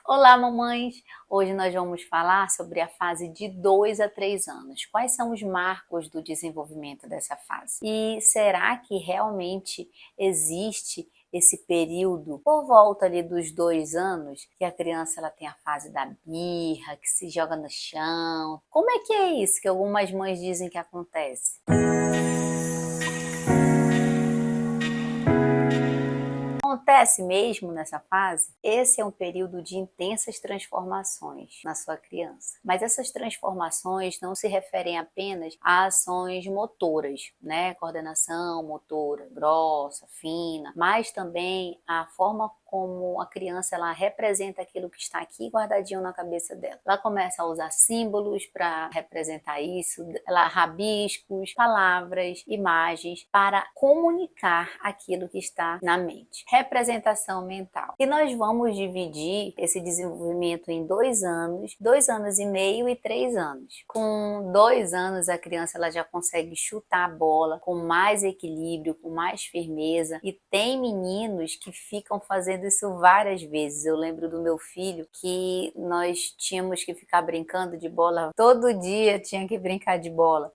Olá, mamães! Hoje nós vamos falar sobre a fase de 2 a 3 anos. Quais são os marcos do desenvolvimento dessa fase? E será que realmente existe esse período por volta ali dos 2 anos, que a criança ela tem a fase da birra, que se joga no chão? Como é que é isso que algumas mães dizem que acontece? Acontece mesmo nessa fase? Esse é um período de intensas transformações na sua criança. Mas essas transformações não se referem apenas a ações motoras, né? Coordenação motora, grossa, fina, mas também a forma como a criança ela representa aquilo que está aqui guardadinho na cabeça dela. Ela começa a usar símbolos para representar isso, ela rabiscos, palavras, imagens para comunicar aquilo que está na mente. Representação mental. E nós vamos dividir esse desenvolvimento em 2 anos e meio e 3 anos. Com 2 anos a criança ela já consegue chutar a bola com mais equilíbrio, com mais firmeza, e tem meninos que ficam fazendo isso várias vezes. Eu lembro do meu filho que nós tínhamos que ficar brincando de bola todo dia, tinha que brincar de bola.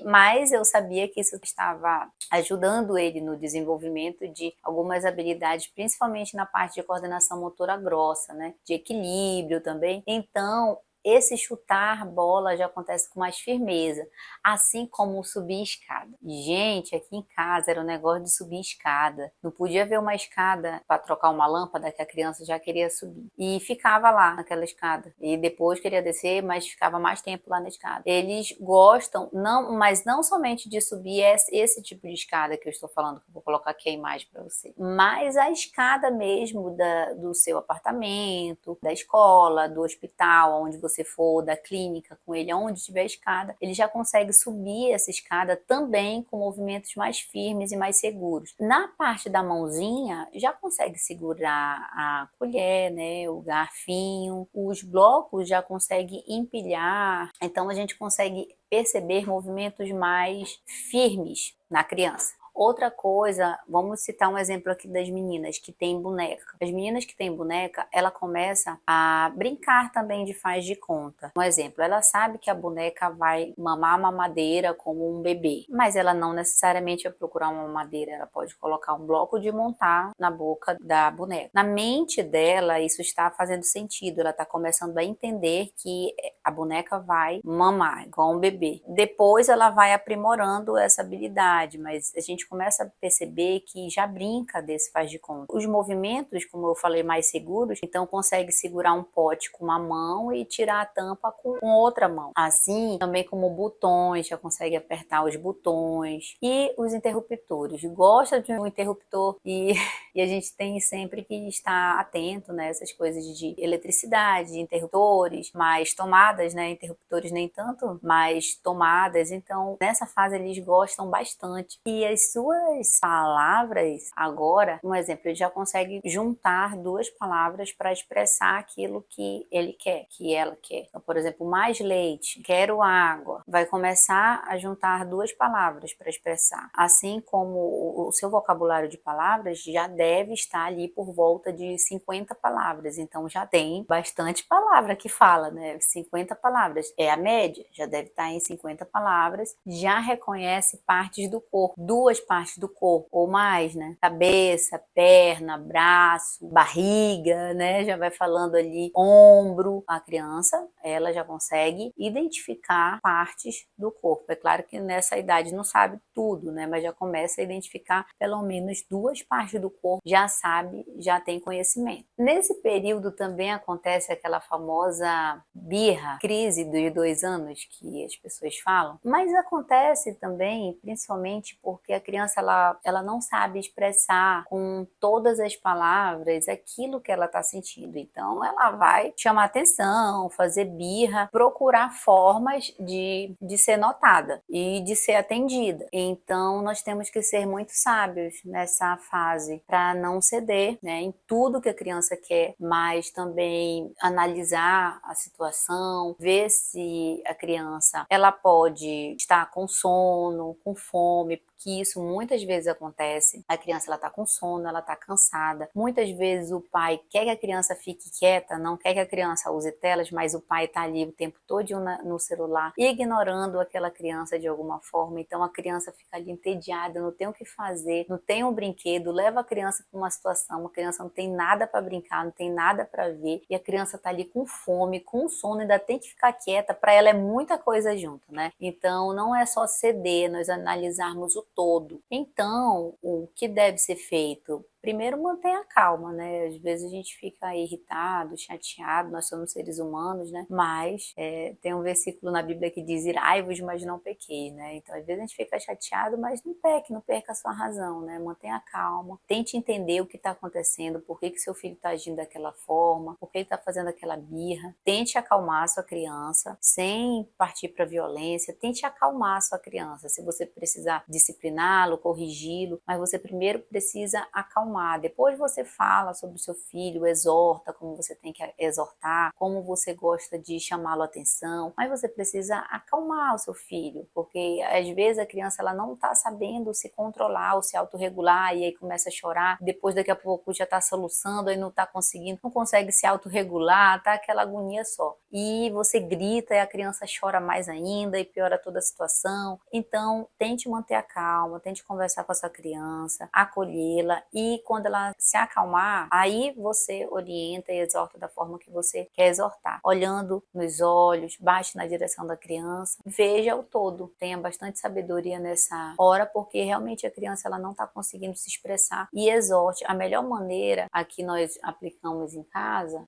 Mas eu sabia que isso estava ajudando ele no desenvolvimento de algumas habilidades, principalmente na parte de coordenação motora grossa, né? De equilíbrio também. Então, esse chutar bola já acontece com mais firmeza, assim como subir escada. Gente, aqui em casa era um negócio de subir escada. Não podia ver uma escada para trocar uma lâmpada que a criança já queria subir. E ficava lá naquela escada. E depois queria descer, mas ficava mais tempo lá na escada. Eles gostam, mas não somente de subir esse tipo de escada que eu estou falando, que eu vou colocar aqui a imagem para você, mas a escada mesmo do seu apartamento, da escola, do hospital, onde você for, da clínica com ele, onde tiver escada, ele já consegue subir essa escada também com movimentos mais firmes e mais seguros. Na parte da mãozinha, já consegue segurar a colher, né, o garfinho, os blocos já consegue empilhar, então a gente consegue perceber movimentos mais firmes na criança. Outra coisa, vamos citar um exemplo aqui das meninas que têm boneca. As meninas que têm boneca, ela começa a brincar também de faz de conta. Um exemplo, ela sabe que a boneca vai mamar a mamadeira como um bebê, mas ela não necessariamente vai procurar uma mamadeira, ela pode colocar um bloco de montar na boca da boneca. Na mente dela, isso está fazendo sentido, ela está começando a entender que a boneca vai mamar, igual um bebê. Depois ela vai aprimorando essa habilidade, mas a gente começa a perceber que já brinca desse faz de conta. Os movimentos, como eu falei, mais seguros, então consegue segurar um pote com uma mão e tirar a tampa com outra mão. Assim, também como botões, já consegue apertar os botões. E os interruptores. Gosta de um interruptor e a gente tem sempre que estar atento nessas coisas de eletricidade, de interruptores, mais tomadas, né? Interruptores nem tanto, mas tomadas. Então, nessa fase eles gostam bastante. E as suas palavras, agora, um exemplo, ele já consegue juntar 2 palavras para expressar aquilo que ele quer, que ela quer. Então, por exemplo, mais leite, quero água. Vai começar a juntar 2 palavras para expressar. Assim como o seu vocabulário de palavras já deve estar ali por volta de 50 palavras. Então, já tem bastante palavra que fala, né? 50 palavras. É a média, já deve estar em 50 palavras. Já reconhece partes do corpo, 2 partes do corpo ou mais, né? Cabeça, perna, braço, barriga, né? Já vai falando ali ombro. A criança, ela já consegue identificar partes do corpo. É claro que nessa idade não sabe tudo, né? Mas já começa a identificar pelo menos 2 partes do corpo, já sabe, já tem conhecimento. Nesse período também acontece aquela famosa birra, crise dos 2 anos que as pessoas falam, mas acontece também, principalmente porque a criança ela não sabe expressar com todas as palavras aquilo que ela está sentindo. Então ela vai chamar atenção, fazer birra, procurar formas de ser notada e de ser atendida. Então nós temos que ser muito sábios nessa fase para para não ceder, né, em tudo que a criança quer, mas também analisar a situação, ver se a criança ela pode estar com sono, com fome, que isso muitas vezes acontece. A criança ela tá com sono, ela tá cansada. Muitas vezes o pai quer que a criança fique quieta, não quer que a criança use telas, mas o pai tá ali o tempo todo no celular, ignorando aquela criança de alguma forma. Então a criança fica ali entediada, não tem o que fazer, não tem um brinquedo, leva a criança para uma situação, a criança não tem nada para brincar, não tem nada para ver, e a criança tá ali com fome, com sono, ainda tem que ficar quieta, para ela é muita coisa junto, né? Então não é só ceder, nós analisarmos o todo. Então, o que deve ser feito? Primeiro, mantenha a calma, né? Às vezes a gente fica irritado, chateado, nós somos seres humanos, né? Mas tem um versículo na Bíblia que diz: irai-vos, mas não pequei, né? Então, às vezes a gente fica chateado, mas não peque, não perca a sua razão, né? Mantenha a calma, tente entender o que está acontecendo, por que seu filho está agindo daquela forma, por que ele está fazendo aquela birra. Tente acalmar a sua criança, sem partir para violência, tente acalmar a sua criança. Se você precisar discipliná-lo, corrigi-lo, mas você primeiro precisa acalmar. Depois você fala sobre o seu filho, exorta como você tem que exortar, como você gosta de chamá-lo a atenção, mas você precisa acalmar o seu filho, porque às vezes a criança ela não está sabendo se controlar ou se autorregular, e aí começa a chorar, depois daqui a pouco já está soluçando, aí não está conseguindo, não consegue se autorregular, tá aquela agonia só. E você grita e a criança chora mais ainda e piora toda a situação. Então, tente manter a calma, tente conversar com a sua criança, acolhê-la, e quando ela se acalmar, aí você orienta e exorta da forma que você quer exortar. Olhando nos olhos, baixe na direção da criança, veja o todo. Tenha bastante sabedoria nessa hora, porque realmente a criança ela não está conseguindo se expressar, e exorte. A melhor maneira, aqui nós aplicamos em casa,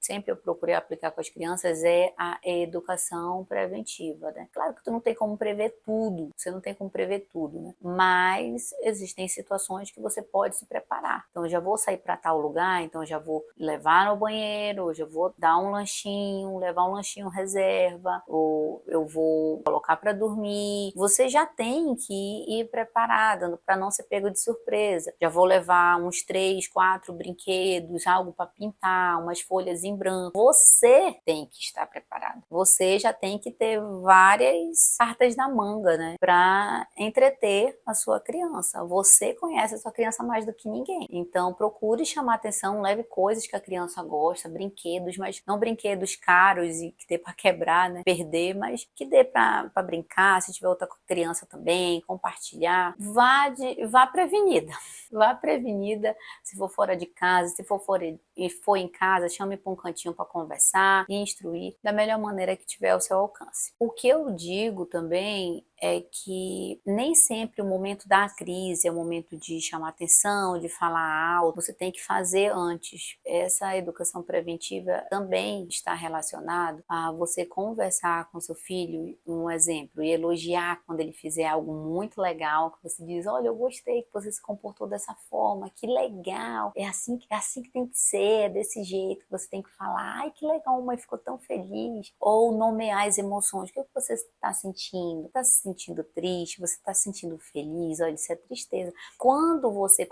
sempre eu procurei aplicar com as crianças, é a educação preventiva, né? Claro que tu não tem como prever tudo, você não tem como prever tudo, né? Mas existem situações que você pode se preparar. Então, eu já vou sair para tal lugar, então eu já vou levar no banheiro, eu já vou dar um lanchinho, levar um lanchinho reserva, ou eu vou colocar para dormir. Você já tem que ir preparada para não ser pego de surpresa. Já vou levar uns 3, 4 brinquedos, algo para pintar, umas folhas em branco. Você tem que estar preparado. Você já tem que ter várias cartas na manga, né, para entreter a sua criança. Você conhece a sua criança mais do que ninguém. Então, procure chamar atenção, leve coisas que a criança gosta, brinquedos, mas não brinquedos caros e que dê para quebrar, né, perder, mas que dê para brincar, se tiver outra criança também, compartilhar. Vá prevenida. Vá prevenida, se for fora de casa, se for em casa, chame para um cantinho para conversar e instruir da melhor maneira que tiver ao seu alcance. O que eu digo também é que nem sempre o momento da crise é o momento de chamar atenção, de falar alto, você tem que fazer antes. Essa educação preventiva também está relacionado a você conversar com seu filho, um exemplo, e elogiar quando ele fizer algo muito legal, que você diz: olha, eu gostei que você se comportou dessa forma, que legal, é assim que tem que ser, é desse jeito que você tem que falar. Ai, que legal, mãe, ficou tão feliz. Ou nomear as emoções. O que você está sentindo? Está se sentindo triste? Você está se sentindo feliz? Olha, isso é tristeza. Quando você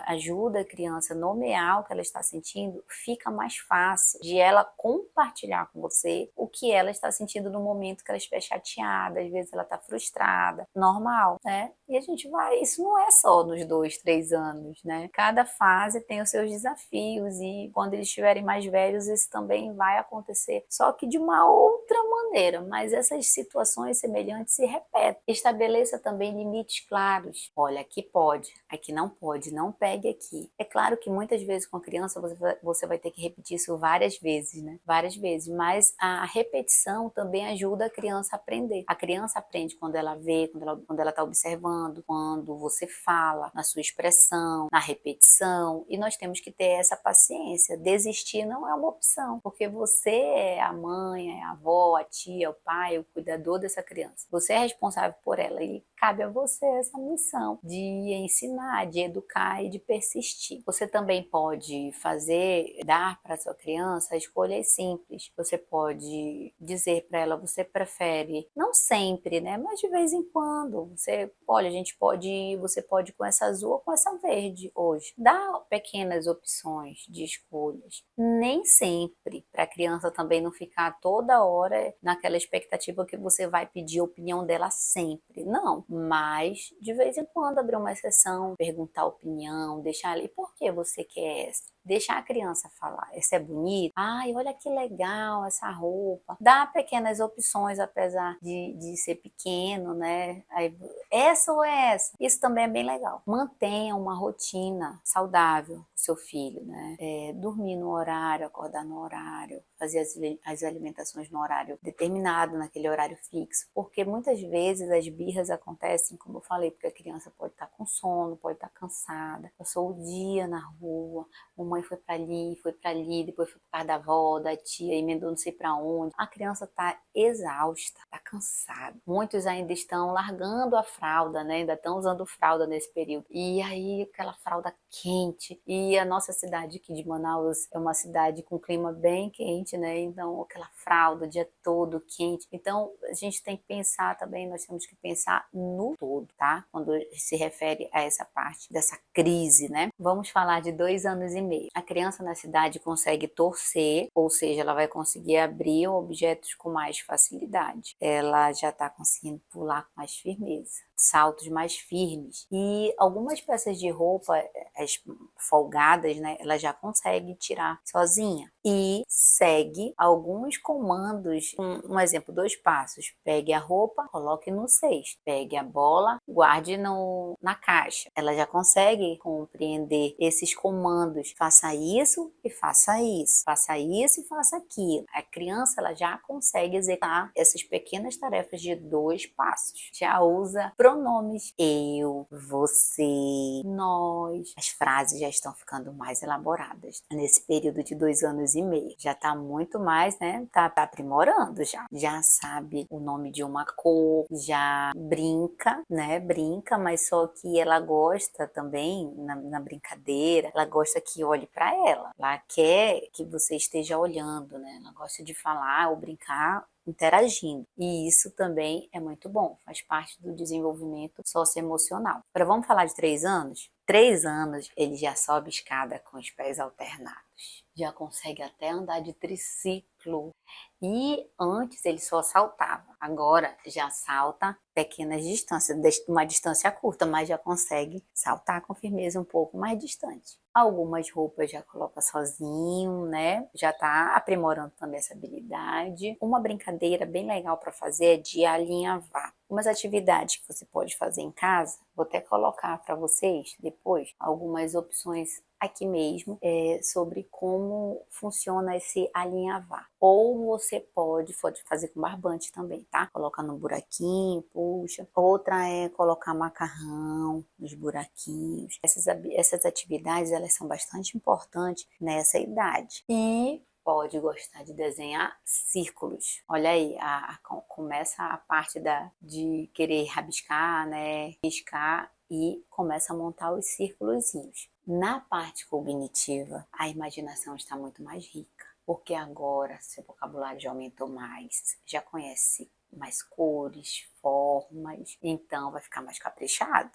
ajuda a criança a nomear o que ela está sentindo, fica mais fácil de ela compartilhar com você o que ela está sentindo no momento que ela estiver chateada, às vezes ela está frustrada, normal, né? E a gente vai, isso não é só nos 2, 3 anos, né? Cada fase tem os seus desafios, e quando eles estiverem mais velhos, isso também vai acontecer, só que de uma outra maneira, mas essas situações semelhantes se repetem. Estabeleça também limites claros. Olha, aqui pode, aqui não pode, não pegue aqui. É claro que muitas vezes com a criança você vai ter que repetir isso várias vezes, né? Várias vezes, mas a repetição também ajuda a criança a aprender. A criança aprende quando ela vê, quando ela está observando, quando você fala, na sua expressão, na repetição, e nós temos que ter essa paciência. Desistir não é uma opção, porque você é a mãe, é a avó, a tia, o pai, o cuidador dessa criança. Você é responsável por ela, e cabe a você essa missão de ensinar, de educar e de persistir. Você também pode dar para sua criança escolhas simples. Você pode dizer para ela, você prefere, não sempre, né, mas de vez em quando, olha, você pode ir com essa azul ou com essa verde hoje. Dá pequenas opções de escolhas. Nem sempre, para a criança também não ficar toda hora naquela expectativa que você vai pedir a opinião dela sempre. Não, mas de vez em quando abrir uma exceção, perguntar a opinião, deixar ali, por que você quer essa? Deixar a criança falar, essa é bonita? Ai, olha que legal essa roupa. Dá pequenas opções, apesar de ser pequeno, né? Aí, essa ou essa? Isso também é bem legal. Mantenha uma rotina saudável com seu filho, né? Dormir no horário, acordar no horário, fazer as alimentações no horário determinado, naquele horário fixo, porque muitas vezes as birras acontecem, como eu falei, porque a criança pode estar com sono, pode estar cansada, passou o dia na rua, mamãe foi para ali, depois foi por causa da avó, da tia, emendou não sei para onde. A criança está exausta, está cansada. Muitos ainda estão largando a fralda, né? Ainda estão usando fralda nesse período. E aí aquela fralda quente. E a nossa cidade aqui de Manaus é uma cidade com clima bem quente, né? Então aquela fralda o dia todo quente. Então a gente tem que pensar também, nós temos que pensar no todo, tá? Quando se refere a essa parte dessa crise, né? Vamos falar de 2 anos e meio. A criança na cidade consegue torcer, ou seja, ela vai conseguir abrir objetos com mais facilidade. Ela já está conseguindo pular com mais firmeza, saltos mais firmes. E algumas peças de roupa, as folgadas, né, ela já consegue tirar sozinha. E segue alguns comandos. Um exemplo, 2 passos. Pegue a roupa, coloque no cesto. Pegue a bola, guarde na caixa. Ela já consegue compreender esses comandos. Faça isso e faça isso. Faça isso e faça aquilo. A criança, ela já consegue executar essas pequenas tarefas de 2 passos. Já usa pronomes eu, você, nós. As frases já estão ficando mais elaboradas nesse período de 2 anos e meio. Já está muito mais, né? Tá aprimorando já. Já sabe o nome de uma cor, já brinca, né? Brinca, mas só que ela gosta também, na brincadeira, ela gosta que olhe para ela. Ela quer que você esteja olhando, né? Ela gosta de falar ou brincar interagindo. E isso também é muito bom, faz parte do desenvolvimento socioemocional. Agora vamos falar de 3 anos? 3 anos ele já sobe escada com os pés alternados, já consegue até andar de triciclo. E antes ele só saltava, agora já salta pequenas distâncias, uma distância curta, mas já consegue saltar com firmeza um pouco mais distante. Algumas roupas já coloca sozinho, né? Já tá aprimorando também essa habilidade. Uma brincadeira bem legal para fazer é de alinhavar. Umas atividades que você pode fazer em casa, vou até colocar para vocês depois algumas opções aqui mesmo sobre como funciona esse alinhavar. Ou você pode fazer com barbante também, tá? Coloca no buraquinho, puxa. Outra é colocar macarrão nos buraquinhos. Essas atividades, elas são bastante importantes nessa idade. E pode gostar de desenhar círculos. Olha aí, começa a parte de querer rabiscar, né? Riscar e começa a montar os círculozinhos. Na parte cognitiva, a imaginação está muito mais rica, porque agora seu vocabulário já aumentou mais, já conhece mais cores, formas, então vai ficar mais caprichado.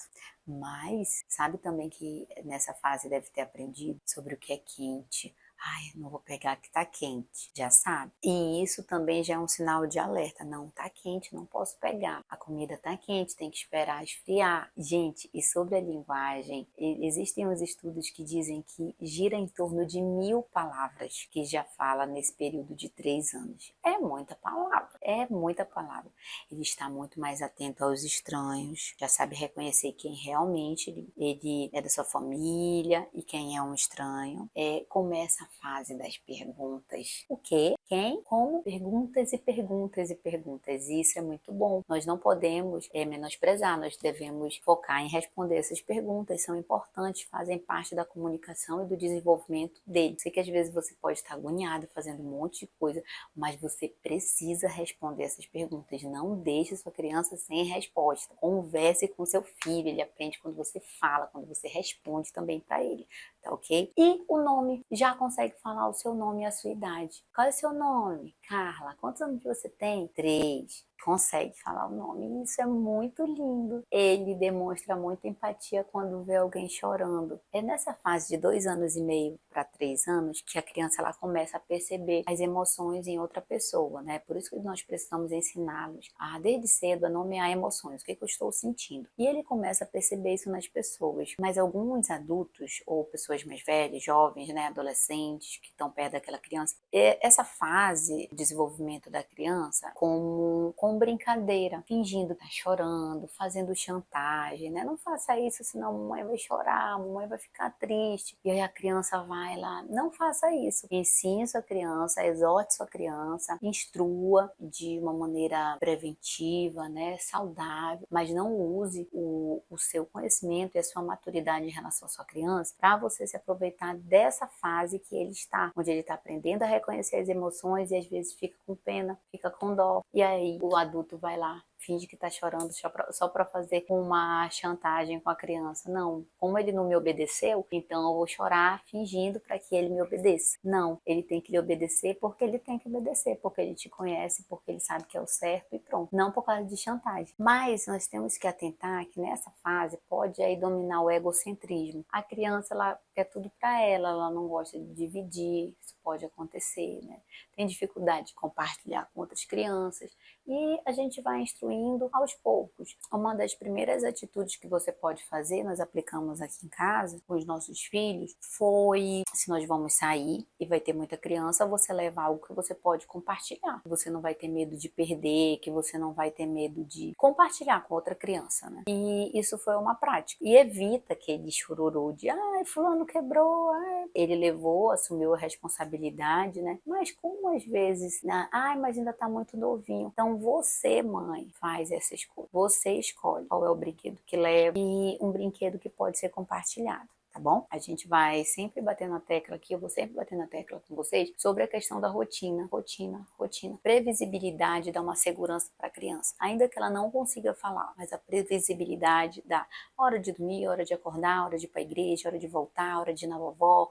Mas sabe também que nessa fase deve ter aprendido sobre o que é quente. Ai, não vou pegar que tá quente, já sabe? E isso também já é um sinal de alerta. Não tá quente, não posso pegar. A comida tá quente, tem que esperar esfriar. Gente, e sobre a linguagem, existem uns estudos que dizem que gira em torno de 1000 palavras que já fala nesse período de 3 anos. É muita palavra, é muita palavra. Ele está muito mais atento aos estranhos, já sabe reconhecer quem realmente ele é da sua família e quem é um estranho. Começa a fase das perguntas. O quê? Quem? Como? Perguntas e perguntas e perguntas. E isso é muito bom. Nós não podemos menosprezar, nós devemos focar em responder essas perguntas, são importantes, fazem parte da comunicação e do desenvolvimento dele. Sei que às vezes você pode estar agoniado, fazendo um monte de coisa, mas você precisa responder essas perguntas. Não deixe sua criança sem resposta. Converse com seu filho, ele aprende quando você fala, quando você responde também para ele, tá ok? E o nome, já consegue falar o seu nome e a sua idade. Qual é o seu nome? Carla. Quantos anos você tem? 3. Consegue falar o nome. E isso é muito lindo. Ele demonstra muita empatia quando vê alguém chorando. É nessa fase de 2 anos e meio para 3 anos que a criança ela começa a perceber as emoções em outra pessoa, né? Por isso que nós precisamos ensiná-los a, desde cedo, a nomear emoções. O que eu estou sentindo? E ele começa a perceber isso nas pessoas. Mas alguns adultos ou pessoas mais velhas, jovens, né, adolescentes que estão perto daquela criança, essa fase de desenvolvimento da criança com brincadeira, fingindo estar chorando, fazendo chantagem, né? Não faça isso, senão a mamãe vai chorar, a mamãe vai ficar triste. E aí a criança vai lá. Não faça isso. Ensine sua criança, exorte sua criança, instrua de uma maneira preventiva, né? Saudável, mas não use o seu conhecimento e a sua maturidade em relação à sua criança para você se aproveitar dessa fase que ele está, onde ele está aprendendo a reconhecer as emoções e às vezes fica com pena, fica com dó. E aí o adulto vai lá, finge que tá chorando só para fazer uma chantagem com a criança. Não, como ele não me obedeceu, então eu vou chorar fingindo para que ele me obedeça. Não, ele tem que lhe obedecer porque ele tem que obedecer, porque ele te conhece, porque ele sabe que é o certo e pronto. Não por causa de chantagem. Mas nós temos que atentar que nessa fase pode aí dominar o egocentrismo. A criança, ela quer tudo para ela não gosta de dividir, isso pode acontecer, né? Tem dificuldade de compartilhar com outras crianças e a gente vai instruindo aos poucos. Uma das primeiras atitudes que você pode fazer, nós aplicamos aqui em casa com os nossos filhos, foi, se nós vamos sair e vai ter muita criança, você leva algo que você pode compartilhar. Você não vai ter medo de perder, que você não vai ter medo de compartilhar com outra criança, né? E isso foi uma prática. E evita aquele chororô de, ai, fulano quebrou, ai. Ele levou, assumiu a responsabilidade, né? Mas como às vezes, né? Ai, mas ainda tá muito novinho. Então você, mãe, faz essa escolha. Você escolhe qual é o brinquedo que leva e um brinquedo que pode ser compartilhado. Tá bom? A gente vai sempre bater na tecla aqui, eu vou sempre bater na tecla com vocês sobre a questão da rotina. Previsibilidade dá uma segurança para a criança. Ainda que ela não consiga falar, mas a previsibilidade dá hora de dormir, hora de acordar, hora de ir para a igreja, hora de voltar, hora de ir na vovó.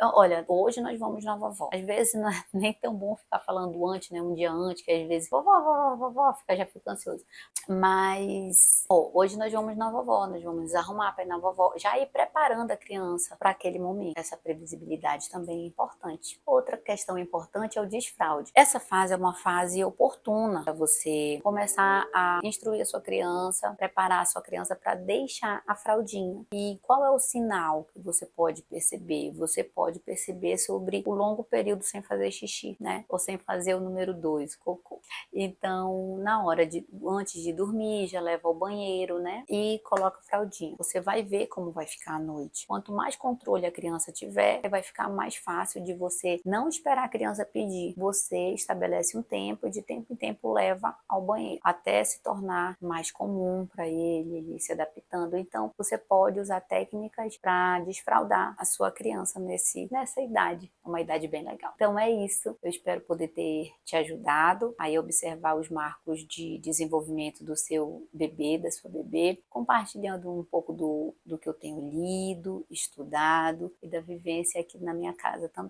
Olha, hoje nós vamos na vovó. Às vezes não é nem tão bom ficar falando antes, né? Um dia antes, que às vezes vovó, já fica ansioso. Mas, hoje nós vamos na vovó, nós vamos nos arrumar para ir na vovó. Já ir preparando a criança para aquele momento. Essa previsibilidade também é importante. Outra questão importante é o desfraude. Essa fase é uma fase oportuna para você começar a instruir a sua criança, preparar a sua criança para deixar a fraldinha. E qual é o sinal que você pode perceber? Você pode perceber sobre o longo período sem fazer xixi, né? Ou sem fazer o número 2, cocô. Então, na hora antes de dormir, já leva ao banheiro, né? E coloca a fraldinha. Você vai ver como vai ficar a noite. Quanto mais controle a criança tiver, vai ficar mais fácil de você não esperar a criança pedir. Você estabelece um tempo e de tempo em tempo leva ao banheiro, até se tornar mais comum para ele ir se adaptando. Então, você pode usar técnicas para desfraldar a sua criança nessa idade. É uma idade bem legal. Então é isso. Eu espero poder ter te ajudado a observar os marcos de desenvolvimento do seu bebê, da sua bebê, compartilhando um pouco do que eu tenho lido, estudado e da vivência aqui na minha casa também.